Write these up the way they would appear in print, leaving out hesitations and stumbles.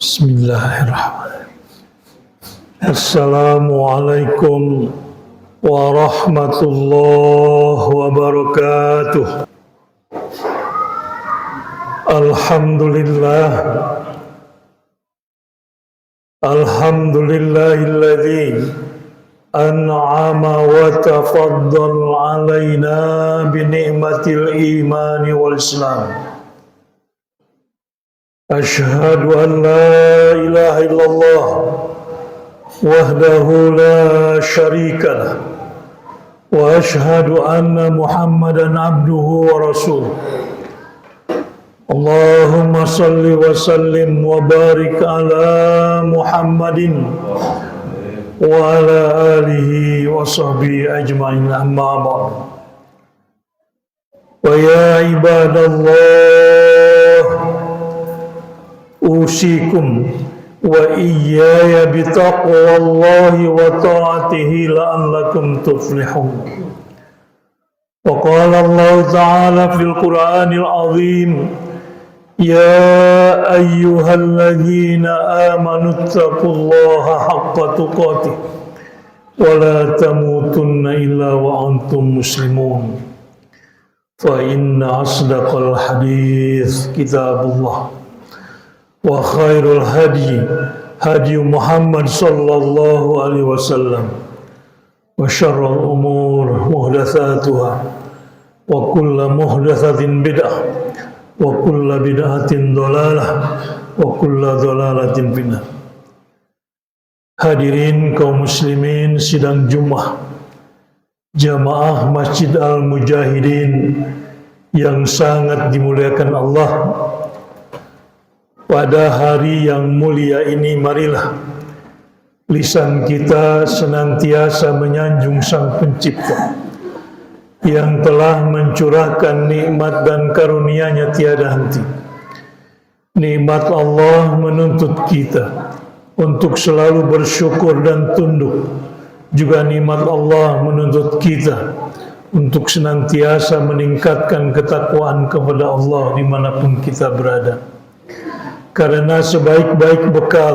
Bismillahirrahmanirrahim. Assalamualaikum warahmatullahi wabarakatuh. Alhamdulillah. Alhamdulillahilladzi an'ama wa tafaddal alaina bi ni'matil imani wal islam. Ashhadu an la ilaha illallah wahdahu la syarika lah wa ashhadu anna Muhammadan abduhu wa rasuluh. Allahumma salli wa sallim wa barik ala Muhammadin wa ala alihi wa sahbihi ajma'in, amma ba'd. Wa ya ibadallah, usikum wa iyaya bitaqwallahi wa ta'atihi la'allakum tuflihun. Wa qala Allah ta'ala fil Qur'anil azim, ya ayyuhalladzina amanu taqullaha haqqa tuqatih wa la tamutunna illa wa antum muslimun. Fa inna asdaqal hadits kitabullah wa khairul hadi hadi Muhammad sallallahu alaihi wasallam wa syarrul umur muhdatsatuha wa kullu muhdatsatin bid'ah wa kullu bid'atin dhalalah wa kullu dhalalatin finnar. Hadirin kaum muslimin sidang Jumat Jamaah Masjid Al-Mujahidin yang sangat dimuliakan Allah. Pada hari yang mulia ini, marilah lisan kita senantiasa menyanjung Sang Pencipta yang telah mencurahkan nikmat dan karunia-Nya tiada henti. Nikmat Allah menuntut kita untuk selalu bersyukur dan tunduk. Juga nikmat Allah menuntut kita untuk senantiasa meningkatkan ketakwaan kepada Allah dimanapun kita berada. Karena sebaik-baik bekal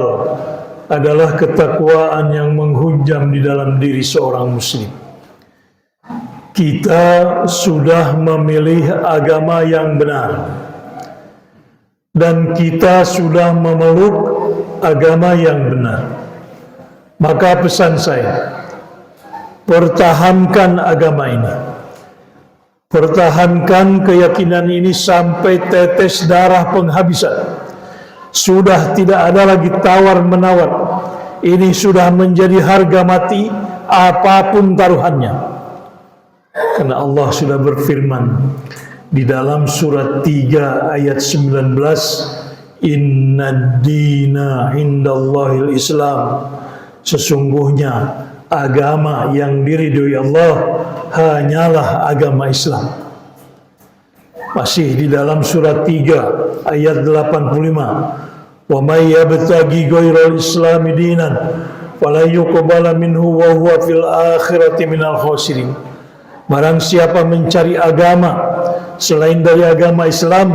adalah ketakwaan yang menghujam di dalam diri seorang muslim. Kita sudah memilih agama yang benar, dan kita sudah memeluk agama yang benar. Maka pesan saya, pertahankan agama ini. Pertahankan keyakinan ini sampai tetes darah penghabisan. Sudah tidak ada lagi tawar-menawar. Ini sudah menjadi harga mati apapun taruhannya. Karena Allah sudah berfirman di dalam surat 3 ayat 19, Inna dina indallahil Islam. Sesungguhnya agama yang diridhoi Allah hanyalah agama Islam. Masih di dalam surat 3 ayat 85, wa may yabtaghi ghairal islami dinan fala yuqbala minhu wa huwa fil akhirati minal khasirin. Barang siapa mencari agama selain dari agama Islam,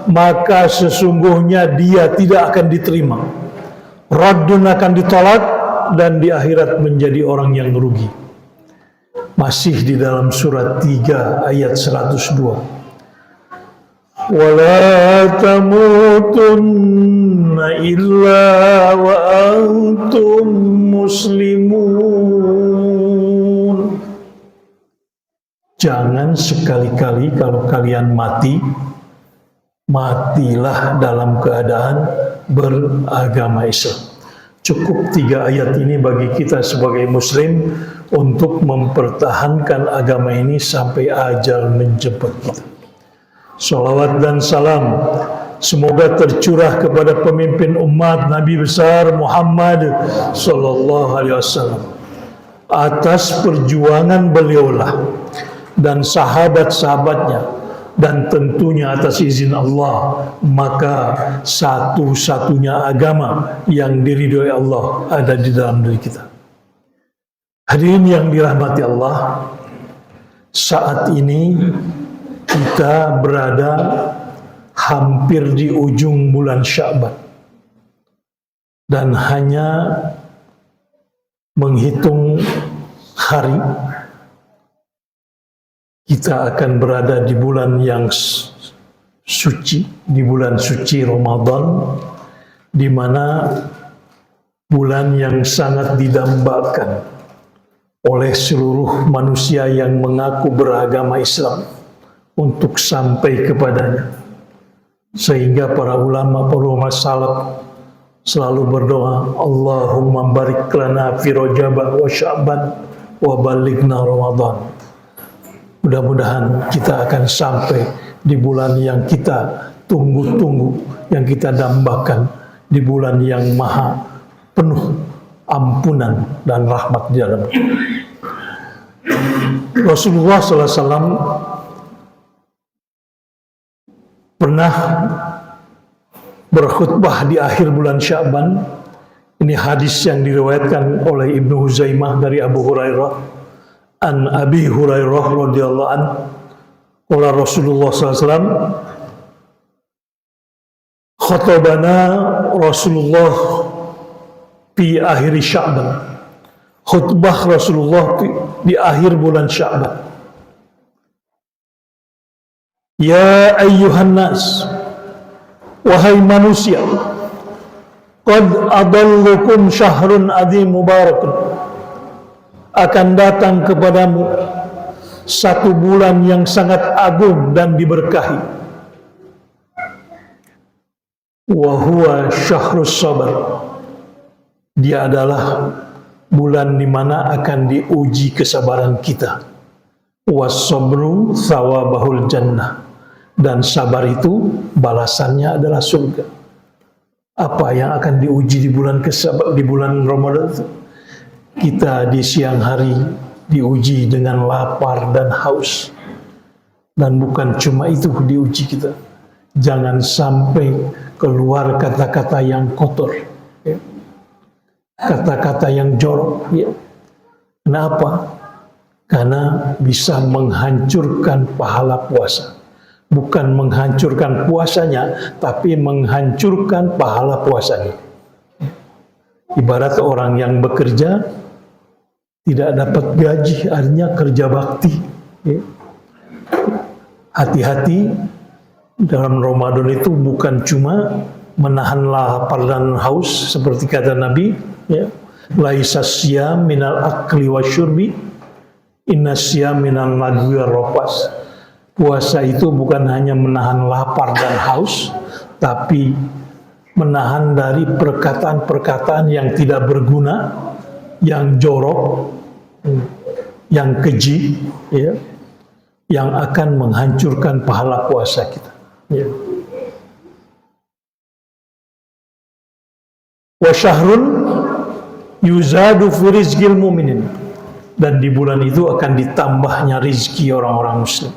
maka sesungguhnya dia tidak akan diterima. Raddun akan ditolak dan di akhirat menjadi orang yang rugi. Masih di dalam surat 3 ayat 102. وَلَا تَمُوتُنَّ إِلَّا وَأَنْتُمْ مُسْلِمُونَ. Jangan sekali-kali kalau kalian mati, matilah dalam keadaan beragama Islam. Cukup 3 ayat ini bagi kita sebagai muslim untuk mempertahankan agama ini sampai ajal menjemput kita. Salawat dan salam semoga tercurah kepada pemimpin umat Nabi besar Muhammad sallallahu alaihi wasallam. Atas perjuangan beliaulah dan sahabat-sahabatnya, dan tentunya atas izin Allah, maka satu-satunya agama yang diridhoi Allah ada di dalam diri kita. Hadirin yang dirahmati Allah, saat ini kita berada hampir di ujung bulan Sya'ban. dan hanya menghitung hari, kita akan berada di bulan yang suci, di bulan suci Ramadan, di mana bulan yang sangat didambakan oleh seluruh manusia yang mengaku beragama Islam untuk sampai kepadanya. Sehingga para ulama salaf selalu berdoa, Allahumma barik lana fi Rajab wa Sya'ban wa balighna Ramadan. Mudah-mudahan kita akan sampai di bulan yang kita tunggu-tunggu, yang kita dambakan, di bulan yang maha penuh ampunan dan rahmat di dalamnya. Rasulullah SAW pernah berkhutbah di akhir bulan Sya'ban. Ini hadis yang diriwayatkan oleh Ibnu Huzaimah dari Abu Hurairah, an Abi Hurairah radhiyallahu an, qala Rasulullah SAW, khutbana Rasulullah fi akhir Sya'ban. Khutbah Rasulullah di akhir bulan Sya'ban. Ya ayyuhan nas, wahai manusia, qad adallukum syahrun adzim mubarakun. Akan datang kepadamu satu bulan yang sangat agung dan diberkahi. Wa huwa syahrus sabar. Dia adalah bulan di mana akan diuji kesabaran kita. Was-sabru thawabahul jannah. Dan sabar itu balasannya adalah surga. Apa yang akan diuji di bulan Ramadan itu? Kita di siang hari diuji dengan lapar dan haus. Dan bukan cuma itu diuji kita. Jangan sampai keluar kata-kata yang kotor, ya. Kata-kata yang jorok, ya. Kenapa? Karena bisa menghancurkan pahala puasa. Bukan menghancurkan puasanya, tapi menghancurkan pahala puasanya. Ibarat orang yang bekerja tidak dapat gaji, artinya kerja bakti. Hati-hati, dalam Ramadan itu bukan cuma menahan lapar dan haus seperti kata Nabi, ya. Laisa siyam minal akli wasyurbi, inna siyam minal lagwi warrafas. Puasa itu bukan hanya menahan lapar dan haus, tapi menahan dari perkataan-perkataan yang tidak berguna, yang jorok, yang keji, ya, yang akan menghancurkan pahala puasa kita. Ya. Wa syahrun yuzadu fi rizqil mu'minin. Dan di bulan itu akan ditambahnya rizki orang-orang muslim.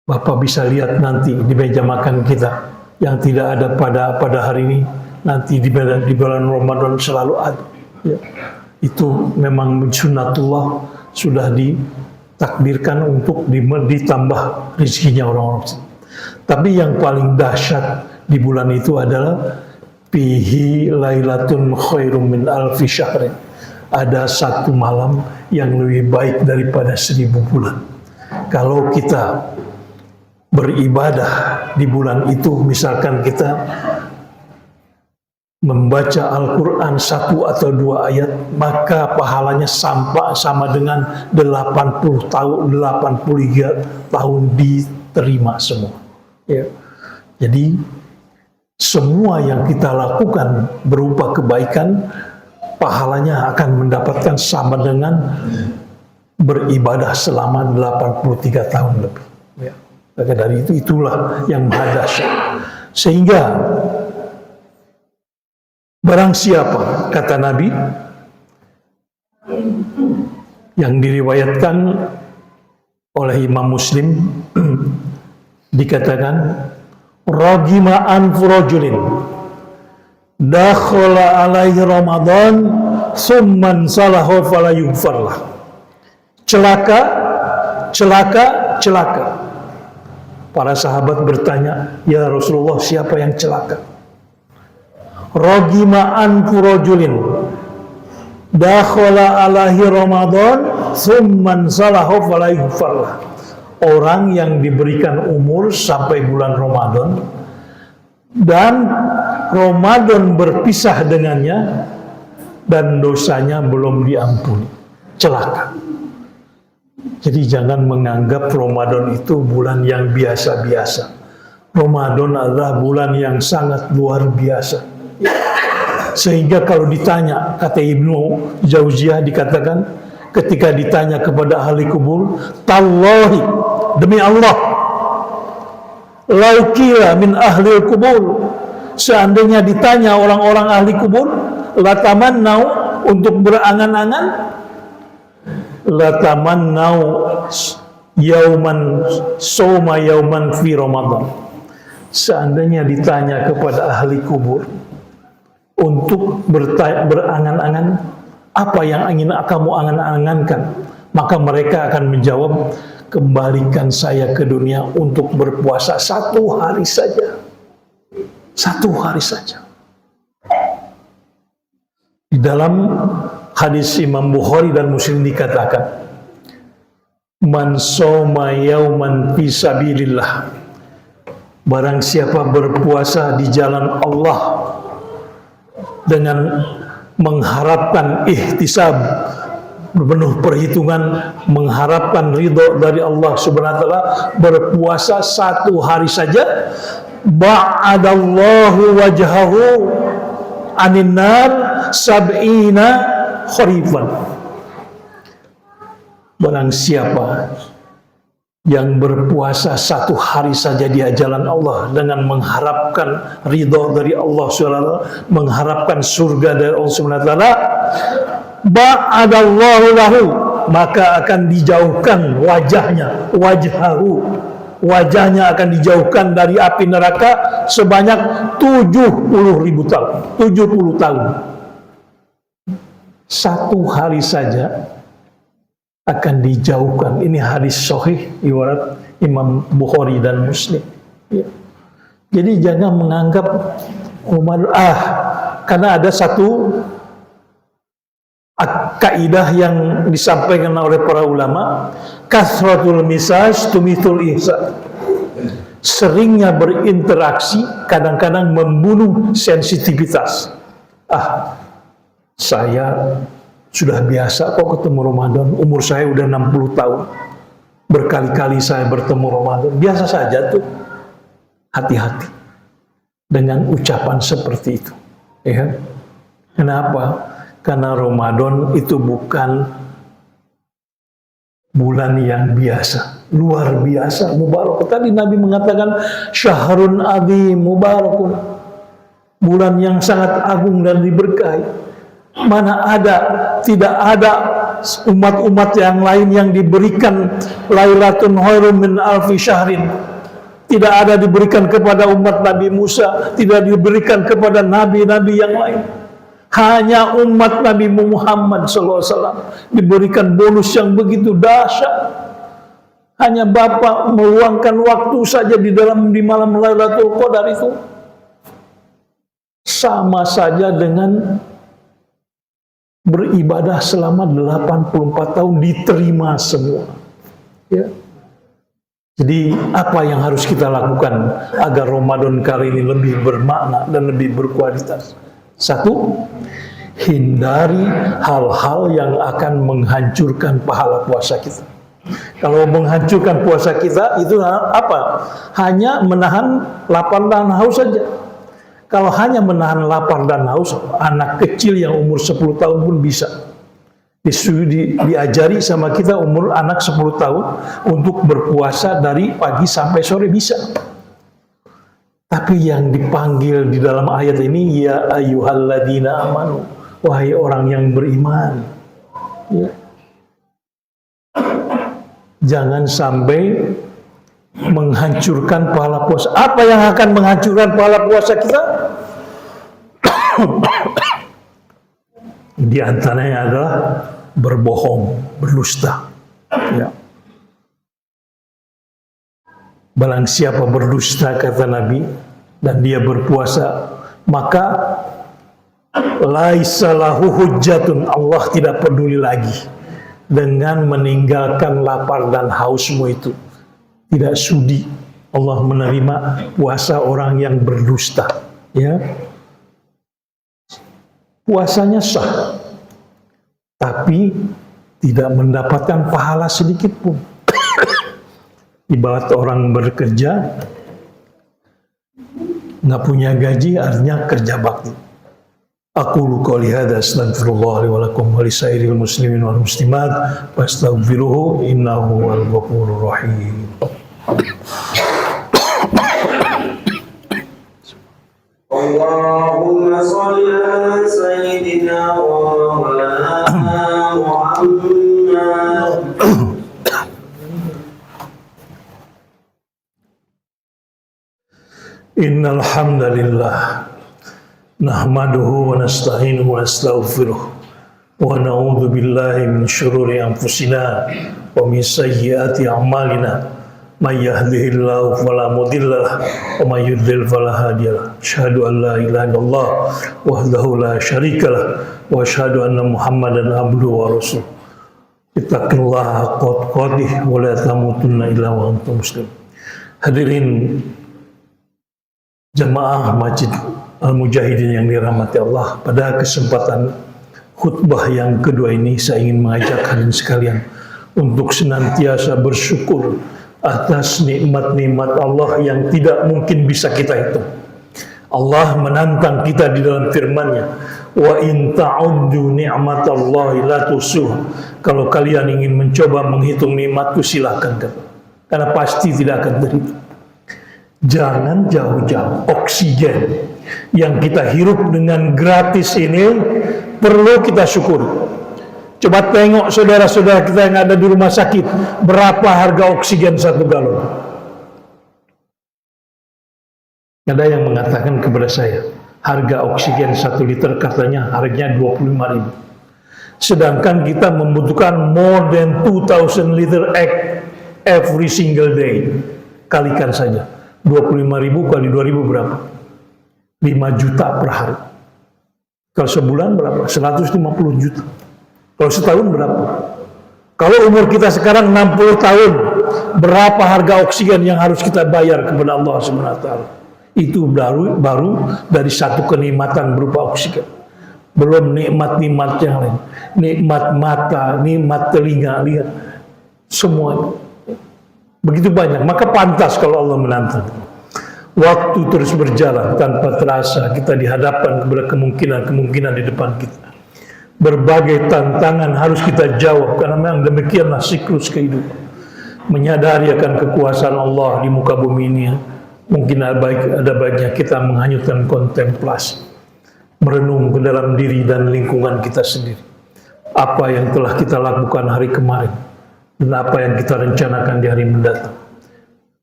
Bapak bisa lihat nanti di meja makan kita yang tidak ada pada hari ini, nanti di bulan Ramadan selalu ada. Ya. Itu memang sunnatullah, sudah ditakdirkan untuk ditambah rezekinya orang-orang. Tapi yang paling dahsyat di bulan itu adalah fihi lailatun khairum min alfi syahrin. Ada satu malam yang lebih baik daripada 1000 bulan. Kalau kita beribadah di bulan itu, misalkan kita membaca Al-Quran 1 atau 2 ayat, maka pahalanya sama dengan 83 tahun diterima semua. Ya. Jadi semua yang kita lakukan berupa kebaikan, pahalanya akan mendapatkan sama dengan beribadah selama 83 tahun lebih. Ya. Maka dari itu, itulah yang maha dahsyat. Sehingga barang siapa, kata Nabi, yang diriwayatkan oleh Imam Muslim, dikatakan, ragima anfu rajulin dakhala alaihi Ramadan summan salahu fala yughfarlah. Celaka, celaka, celaka. Para sahabat bertanya, ya Rasulullah, siapa yang celaka? rogima anfu rajulin dakhala alahi Ramadan thumman salahu fala yughfarlah. Orang yang diberikan umur sampai bulan Ramadan dan Ramadan berpisah dengannya dan dosanya belum diampuni, celaka. Jadi jangan menganggap Ramadan itu bulan yang biasa-biasa. Ramadan adalah bulan yang sangat luar biasa. Sehingga kalau ditanya, kata Ibnu Jauziyah dikatakan, ketika ditanya kepada ahli kubur, tallahi, demi Allah, laukila min ahli kubur, seandainya ditanya orang-orang ahli kubur, latamannau, untuk berangan-angan, latamannau yauman soma yauman fi Ramadan. Seandainya ditanya kepada ahli kubur untuk berangan-angan apa yang ingin kamu angan-angankan, maka mereka akan menjawab, kembalikan saya ke dunia untuk berpuasa 1 hari saja. 1 hari saja. Di dalam hadis Imam Bukhari dan Muslim dikatakan, man soma yauman fi sabilillah, barang siapa berpuasa di jalan Allah dengan mengharapkan ihtisab, penuh perhitungan, mengharapkan ridho dari Allah Subhanahu wa taala, berpuasa 1 hari saja, ba'adallahu wajhahu anin nar sab'ina kharifan. Barang siapa yang berpuasa 1 hari saja di jalan Allah dengan mengharapkan ridho dari Allah SWT, mengharapkan surga dari Allah SWT, ba'adallahu lahu, maka akan dijauhkan wajahnya, wajahnya akan dijauhkan dari api neraka sebanyak 70.000 tahun, 70 tahun. 1 hari saja akan dijauhkan. Ini hadis sahih riwayat Imam Bukhari dan Muslim. Ya. Jadi jangan menganggap karena ada satu kaidah yang disampaikan oleh para ulama, kasratul misaj tumithul ihsan. Seringnya berinteraksi kadang-kadang membunuh sensitivitas. Saya sudah biasa kok ketemu Ramadan, umur saya udah 60 tahun. Berkali-kali saya bertemu Ramadan, biasa saja tuh. Hati-hati dengan ucapan seperti itu. Ya. Kenapa? Karena Ramadan itu bukan bulan yang biasa, luar biasa, mubarak. Tadi Nabi mengatakan syahrun azim mubarakun, bulan yang sangat agung dan diberkahi. Mana ada, tidak ada umat-umat yang lain yang diberikan Lailatun khairum min alfi syahrin. Tidak ada diberikan kepada umat Nabi Musa, tidak diberikan kepada nabi-nabi yang lain. Hanya umat Nabi Muhammad SAW diberikan bonus yang begitu dahsyat. Hanya Bapak meluangkan waktu saja di malam Lailatul Qadar itu sama saja dengan beribadah selama 84 tahun, diterima semua. Ya. Jadi apa yang harus kita lakukan agar Ramadan kali ini lebih bermakna dan lebih berkualitas? 1, hindari hal-hal yang akan menghancurkan pahala puasa kita. Kalau menghancurkan puasa kita itu apa? Hanya menahan lapar dan haus saja. Kalau hanya menahan lapar dan haus, anak kecil yang umur 10 tahun pun bisa. Diajari sama kita umur anak 10 tahun untuk berpuasa dari pagi sampai sore bisa. Tapi yang dipanggil di dalam ayat ini, ya ayyuhalladzina amanu, wahai orang yang beriman. Ya. Jangan sampai menghancurkan pahala puasa. Apa yang akan menghancurkan pahala puasa kita? Di antaranya adalah berbohong, berdusta. Ya. Barang siapa berdusta, kata Nabi, dan dia berpuasa, maka Laisa lahu hujjatun, Allah tidak peduli lagi dengan meninggalkan lapar dan hausmu itu. Tidak sudi Allah menerima puasa orang yang berdusta, ya. Puasanya sah, tapi tidak mendapatkan pahala sedikit pun. Ibarat orang bekerja nggak punya gaji, artinya kerja bakti. Aqulu qouli hadza astaghfirullah li wa lakum wa lisairil muslimin wal muslimat fastaghfiruhu innahu huwal ghafurur rahim. Allahumma shalli ala sayyidina wa maulana Muhammad. Innal hamdalillah nahmaduhu wa nasta'inuhu wa nastaghfiruh wa na'udzu billahi min syururi anfusina wa min sayyiati a'malina may yahdihillahu fala mudilla lahu wa may yudlil fala hadiya lahu asyhadu an la ilaha illallah wahdahu la syarika lahu wa asyhadu anna muhammadan abduhu wa rasuluh. Ittaqillaha haqqa tuqatih wa la tamutunna illa wa antum muslimun. Hadirin jamaah Masjid Al-Mujahidin yang dirahmati Allah, pada kesempatan khutbah yang kedua ini saya ingin mengajak hadirin sekalian untuk senantiasa bersyukur atas nikmat-nikmat Allah yang tidak mungkin bisa kita hitung. Allah menantang kita di dalam firman-Nya, wa in ta'uddu ni'matallahi la tusuha. Kalau kalian ingin mencoba menghitung nikmatku, silakan, karena pasti tidak akan terhitung. Jangan jauh-jauh. Oksigen yang kita hirup dengan gratis ini perlu kita syukur. Coba tengok saudara-saudara kita yang ada di rumah sakit, berapa harga oksigen 1 galon? Ada yang mengatakan kepada saya, harga oksigen 1 liter katanya harganya 25.000. Sedangkan kita membutuhkan more than 2,000 liter every single day. Kalikan saja. 25.000 kali 2.000 berapa? 5 juta per hari. Kalau sebulan berapa? 150 juta. Kalau setahun berapa? Kalau umur kita sekarang 60 tahun, berapa harga oksigen yang harus kita bayar kepada Allah SWT? Itu baru dari satu kenikmatan berupa oksigen. Belum nikmat-nikmat yang lain. Nikmat mata, nikmat telinga, lihat. Semuanya. Begitu banyak, maka pantas kalau Allah menantang. Waktu terus berjalan tanpa terasa, kita dihadapkan kepada kemungkinan-kemungkinan di depan kita. Berbagai tantangan harus kita jawab, karena memang demikianlah siklus kehidupan. Menyadari akan kekuasaan Allah di muka bumi ini, mungkin ada baiknya kita menghanyutkan kontemplasi, merenung ke dalam diri dan lingkungan kita sendiri. Apa yang telah kita lakukan hari kemarin, dan apa yang kita rencanakan di hari mendatang.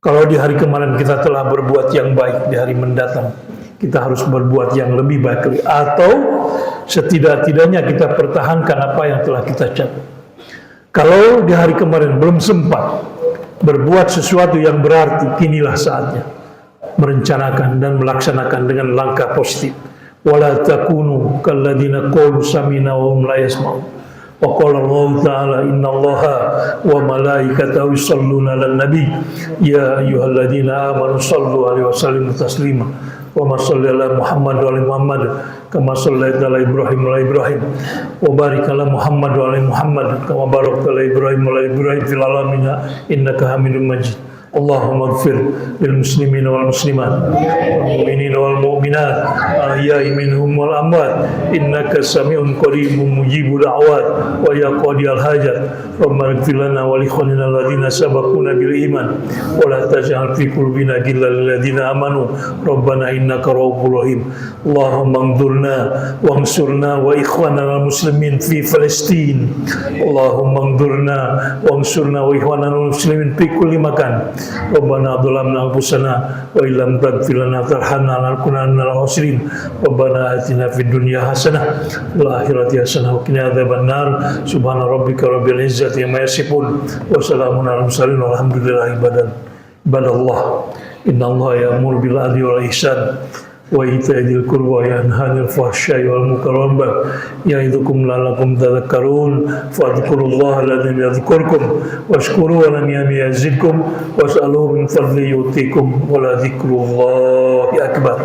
Kalau di hari kemarin kita telah berbuat yang baik, di hari mendatang kita harus berbuat yang lebih baik lagi. Atau setidak-tidaknya kita pertahankan apa yang telah kita capai. Kalau di hari kemarin belum sempat berbuat sesuatu yang berarti, kinilah saatnya merencanakan dan melaksanakan dengan langkah positif. Wala takunu kalladzina qalu sami'na wa hum la yasma'un. Wa qala Allah ta'ala innallaha wa malaikatahu yusholluna 'alan nabi ya ayyuhalladzina amanu shallu 'alaihi wa sallimu taslima. Wa ma shalli ala Muhammad wa ali Muhammad kama shallaita ala Ibrahim wa ala Ibrahim wa barik ala Muhammad wa ali Muhammad kama barakta ala Ibrahim wa ala Ibrahim fil alamin innaka Hamidum Majid. Allahumma ighfir lil muslimin wal muslimat wal mu'minin wal mu'minat ahya'i minhum wal amwat innaka sami'un qaribun mujibud da'wat wa ya qadiyal hajat rabbana ighfir lana wa li ikhwanina alladziina sabaquna bil iman wa la taj'al fi qulubina ghillan lil ladziina amanu rabbana innaka ra'ufur rahim. Allahumma anzurna wansurna wa ikhwanana al muslimin fi Palestin. Allahumma anzurna wansurna wa ikhwanana al muslimin fi kulli makan. Rabbana dhalamna anfusana wa illam taghfir lana tarhamna lanakunanna minal khasirin. Rabbana atina fid dunya hasanah wal akhirati hasanah wa qina adzabannar. Subhana rabbika rabbil izzati amma yasifun wa salamun alal mursalin walhamdulillahi ibadallah. Innallaha ya'muru bil adli wal ihsan وإيتاء ذي القربى وينهى عن الفحشاء والمنكر والبغي يعظكم لعلكم تذكرون فاذكروا الله العظيم يذكركم واشكروه على نعمه يزدكم واسألوه من فضله يؤتكم ولذكر الله أكبر.